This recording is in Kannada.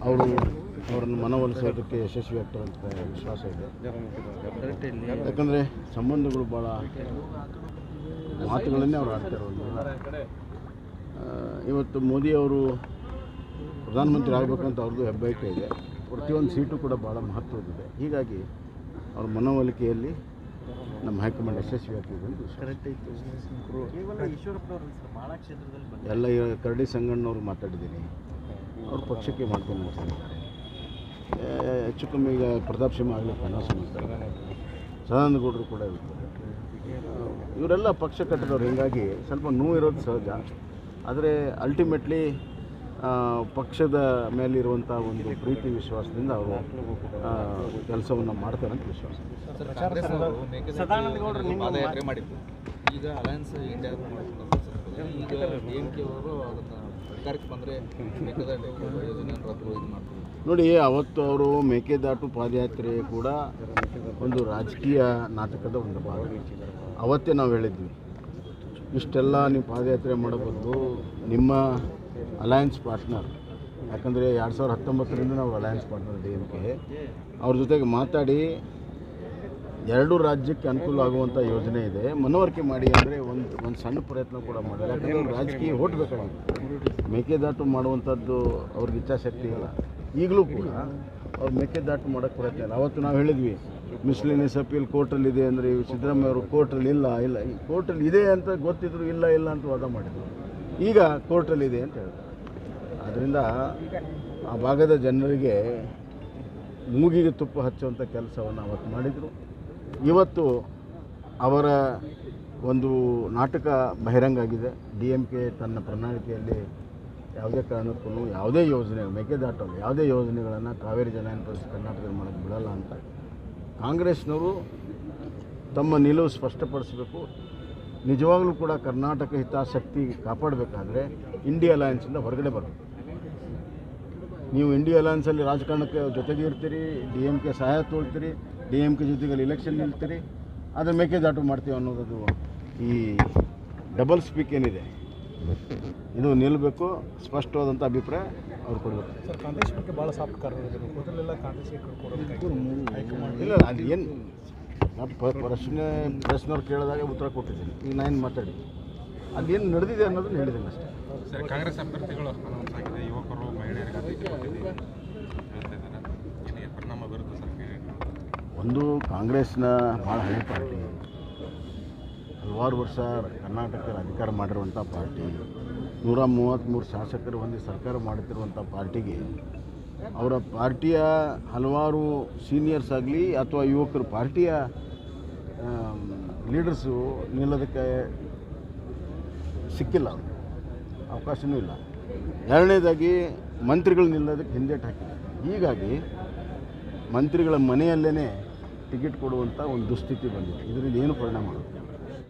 ಅವರನ್ನು ಮನವೊಲಿಸೋದಕ್ಕೆ ಯಶಸ್ವಿ ಆಗ್ತಾರೆ ಅಂತ ವಿಶ್ವಾಸ ಇದೆ. ಯಾಕಂದರೆ ಸಂಬಂಧಗಳು ಭಾಳ ಮಾತುಗಳನ್ನೇ ಅವ್ರು ಆಡ್ತಿರೋದು. ಇವತ್ತು ಮೋದಿಯವರು ಪ್ರಧಾನಮಂತ್ರಿ ಆಗಬೇಕಂತ ಅವ್ರದ್ದು ಹೆಬ್ಬಯಕೆ ಇದೆ. ಪ್ರತಿಯೊಂದು ಸೀಟು ಕೂಡ ಭಾಳ ಮಹತ್ವದಿದೆ. ಹೀಗಾಗಿ ಅವ್ರ ಮನವೊಲಿಕೆಯಲ್ಲಿ ನಮ್ಮ ಹೈಕಮಾಂಡ್ ಯಶಸ್ವಿ ಆಗ್ತಿದೆ ಅಂತ ಎಲ್ಲ ಕರಡಿ ಸಂಗಣ್ಣವ್ರು ಮಾತಾಡಿದ್ದೀನಿ. ಅವ್ರ ಪಕ್ಷಕ್ಕೆ ಮಾಡ್ಕೊಂಡು ಮಾಡ್ತಿದ್ದಾರೆ. ಹೆಚ್ಚು ಕಮ್ಮಿ ಈಗ ಪ್ರತಾಪ್ ಸಿಂಹ ಆಗಲಿ ಕನಸ ಮಾಡ್ತಾರೆ, ಸದಾನಂದಗೌಡರು ಕೂಡ ಇರ್ತಾರೆ. ಇವರೆಲ್ಲ ಪಕ್ಷ ಕಟ್ಟಿದವ್ರು. ಹೀಗಾಗಿ ಸ್ವಲ್ಪ ನೋವು ಇರೋದು ಸಹಜ. ಆದರೆ ಅಲ್ಟಿಮೇಟ್ಲಿ ಪಕ್ಷದ ಮೇಲಿರುವಂಥ ಒಂದು ಪ್ರೀತಿ ವಿಶ್ವಾಸದಿಂದ ಅವರು ಕೆಲಸವನ್ನು ಮಾಡ್ತಾರೆ ಅಂತ ವಿಶ್ವಾಸ. ಪಾದಯಾತ್ರೆ ಮಾಡಿದ್ರು. ಈಗ ಅಲಯನ್ಸ್ ಇಂಡಿಯಾ ಈಗ DMK ಅವರು ಅದನ್ನು ಸರ್ಕಾರಕ್ಕೆ ಬಂದರೆ ಯೋಜನೆ ಮಾಡ್ತಾರೆ. ನೋಡಿ, ಅವತ್ತು ಅವರು ಮೇಕೆದಾಟು ಪಾದಯಾತ್ರೆ ಕೂಡ ಒಂದು ರಾಜಕೀಯ ನಾಟಕದ ಒಂದು ಭಾಗ. ಅವತ್ತೇ ನಾವು ಹೇಳಿದ್ವಿ, ಇಷ್ಟೆಲ್ಲ ನೀವು ಪಾದಯಾತ್ರೆ ಮಾಡೋ ಬದಲು ನಿಮ್ಮ ಅಲಯನ್ಸ್ ಪಾರ್ಟ್ನರ್, ಯಾಕಂದರೆ 2019ರಿಂದ ನಾವು ಅಲಯನ್ಸ್ ಪಾರ್ಟ್ನರ್ DMK, ಅವ್ರ ಜೊತೆಗೆ ಮಾತಾಡಿ ಎರಡೂ ರಾಜ್ಯಕ್ಕೆ ಅನುಕೂಲ ಆಗುವಂಥ ಯೋಜನೆ ಇದೆ, ಮನವರಿಕೆ ಮಾಡಿ ಅಂದರೆ ಒಂದು ಸಣ್ಣ ಪ್ರಯತ್ನ ಕೂಡ ಮಾಡಿಲ್ಲ. ಯಾಕಂದರೆ ರಾಜಕೀಯ ಓಟ್ ಬೇಕಾಗಿತ್ತು. ಮೇಕೆದಾಟು ಮಾಡುವಂಥದ್ದು ಅವ್ರಿಗೆ ಇಚ್ಛಾಶಕ್ತಿ ಇಲ್ಲ. ಈಗಲೂ ಕೂಡ ಅವ್ರು ಮೇಕೆದಾಟು ಮಾಡೋಕ್ಕೆ ಪ್ರಯತ್ನ ಇಲ್ಲ. ಅವತ್ತು ನಾವು ಹೇಳಿದ್ವಿ ಮಿಸ್ಲಿನಿಯಸ್ ಅಪೀಲ್ ಕೋರ್ಟಲ್ಲಿದೆ ಅಂದರೆ ಸಿದ್ದರಾಮಯ್ಯ ಅವರು ಕೋರ್ಟಲ್ಲಿ ಇಲ್ಲ ಕೋರ್ಟಲ್ಲಿ ಇದೆ ಅಂತ ಗೊತ್ತಿದ್ರು ಇಲ್ಲ ಅಂತ ವಾದ ಮಾಡಿದರು. ಈಗ ಕೋರ್ಟಲ್ಲಿದೆ ಅಂತ ಹೇಳ್ತಾರೆ. ಆದ್ದರಿಂದ ಆ ಭಾಗದ ಜನರಿಗೆ ಮೂಗಿಗೆ ತುಪ್ಪ ಹಚ್ಚುವಂಥ ಕೆಲಸವನ್ನು ಅವತ್ತು ಮಾಡಿದರು. ಇವತ್ತು ಅವರ ಒಂದು ನಾಟಕ ಬಹಿರಂಗ ಆಗಿದೆ. DMK ತನ್ನ ಪ್ರಣಾಳಿಕೆಯಲ್ಲಿ ಯಾವುದೇ ಕಾರಣಕ್ಕೂ ಯಾವುದೇ ಯೋಜನೆ, ಮೇಕೆದಾಟಲ್ಲಿ ಯಾವುದೇ ಯೋಜನೆಗಳನ್ನು ಕಾವೇರಿ ಜಲಾನಯನ ಪ್ರದೇಶ ಕರ್ನಾಟಕದಲ್ಲಿ ಮಾಡೋಕ್ಕೆ ಬಿಡಲ್ಲ ಅಂತ ಕಾಂಗ್ರೆಸ್ನವರು ತಮ್ಮ ನಿಲುವು ಸ್ಪಷ್ಟಪಡಿಸಬೇಕು. ನಿಜವಾಗಲೂ ಕೂಡ ಕರ್ನಾಟಕ ಹಿತಾಸಕ್ತಿ ಕಾಪಾಡಬೇಕಾದ್ರೆ ಇಂಡಿಯಾ ಅಲಯನ್ಸಿಂದ ಹೊರಗಡೆ ಬರಬೇಕು. ನೀವು ಇಂಡಿಯಾ ಅಲಯನ್ಸಲ್ಲಿ ರಾಜಕಾರಣಕ್ಕೆ ಜೊತೆಗೆ ಇರ್ತೀರಿ, DMK ಸಹಾಯ ತೊಗೊಳ್ತೀರಿ, DMK ಜೊತೆಗೆ ಎಲೆಕ್ಷನ್ ನಿಲ್ತೀರಿ, ಆದರೆ ಮೇಕೆದಾಟು ಮಾಡ್ತೀವಿ ಅನ್ನೋದು ಈ ಡಬಲ್ ಸ್ಪೀಕ್ ಏನಿದೆ ಇದು ನಿಲ್ಲಬೇಕು. ಸ್ಪಷ್ಟವಾದಂಥ ಅಭಿಪ್ರಾಯ ಅವ್ರು ಕೊಡಬೇಕು. ಸರ್, ಕಾಂಗ್ರೆಸ್ ಬಗ್ಗೆ ಭಾಳ ಸಾಫ್ಟ್ ಕಾರ್ಯಗಳು ಮೊದಲೆಲ್ಲ ಕಾಂಗ್ರೆಸ್ಗೆ ಇಲ್ಲ, ಅದು ಏನು ಪ್ರಶ್ನೆಯವ್ರು ಕೇಳಿದಾಗ ಉತ್ತರ ಕೊಟ್ಟಿದ್ದೀನಿ. ಈಗ ನಾನು ಮಾತಾಡಿ ಅದೇನು ನಡೆದಿದೆ ಅನ್ನೋದನ್ನು ಹೇಳಿದ್ದೀನಿ ಅಷ್ಟೇ. ಸರ್, ಕಾಂಗ್ರೆಸ್ ಅಭ್ಯರ್ಥಿಗಳು ಅನೌನ್ಸ್ ಆಗಿದೆ, ಯುವಕರು ಮಹಿಳೆಯರಿಗೆ ಪರಿಣಾಮ ಬರುತ್ತೆ ಸರ್? ಒಂದು ಕಾಂಗ್ರೆಸ್ನ ಭಾಳ ಹಳೆ ಪಾರ್ಟಿ, ಹಲವಾರು ವರ್ಷ ಕರ್ನಾಟಕದಲ್ಲಿ ಅಧಿಕಾರ ಮಾಡಿರುವಂಥ ಪಾರ್ಟಿ, 133 ಶಾಸಕರು ಹೊಂದಿ ಸರ್ಕಾರ ಮಾಡುತ್ತಿರುವಂಥ ಪಾರ್ಟಿಗೆ ಅವರ ಪಾರ್ಟಿಯ ಹಲವಾರು ಸೀನಿಯರ್ಸ್ ಆಗಲಿ ಅಥವಾ ಯುವಕರು ಪಾರ್ಟಿಯ ಲೀಡರ್ಸು ನಿಲ್ಲೋದಕ್ಕೆ ಸಿಕ್ಕಿಲ್ಲ, ಅವಕಾಶವೂ ಇಲ್ಲ. ಎರಡನೇದಾಗಿ ಮಂತ್ರಿಗಳು ನಿಲ್ಲೋದಕ್ಕೆ ಹಿಂದೇಟು ಹಾಕಿದೆ. ಹೀಗಾಗಿ ಮಂತ್ರಿಗಳ ಮನೆಯಲ್ಲೇ ಟಿಕೆಟ್ ಕೊಡುವಂಥ ಒಂದು ದುಸ್ಥಿತಿ ಬಂದಿದೆ. ಇದರಿಂದ ಏನು ಪರಿಣಾಮ ಆಗುತ್ತೆ?